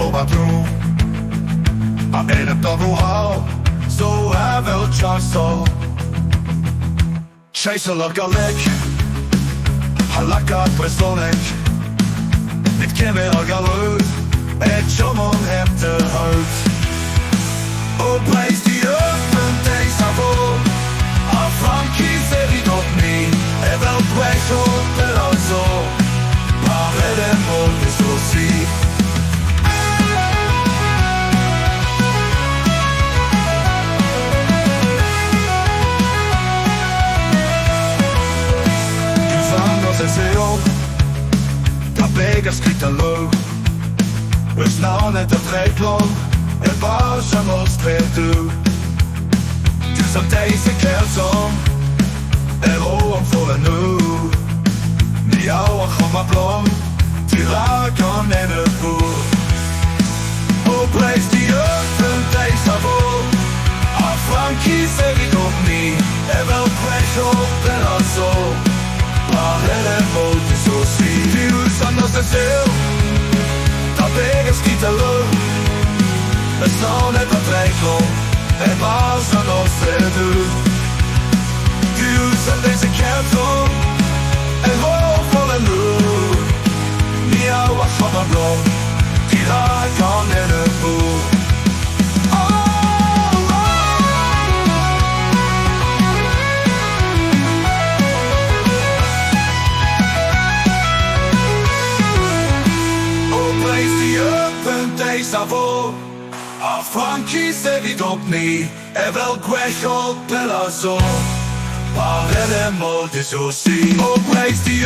overthrew. I ate a double hole, så er vel chancel. Chaser lager lek, har laget Breizh. Mit kæmpe og galød, et sommer hæfte højt. Og Breizh de øppen dag sig våg, og Frankis evit op mig, vel Breizh håber og så. Bare det må det så sige. Der begge skridt og løb, hvis navnet er træklov, bare som os træt ud. Du som disse kærsom, råen for en nu. Ni over kommer blom, til rakken ende på. Og Breizh de øppen dag sig våg, og Frankis evit op mig, vel Breizh håber og så. Bare det må det så sige. De udsonder sig selv, der begge skidt og løb. Med savnet og træklov, bare sådan os træt ud. De udsonder sig kærtom, råd for den løb. Ni over kommer blom, de rækker nede på. Og Frankis evit op mig, vel Breizh håber og så. Bare det må det så sige. Og Breizh de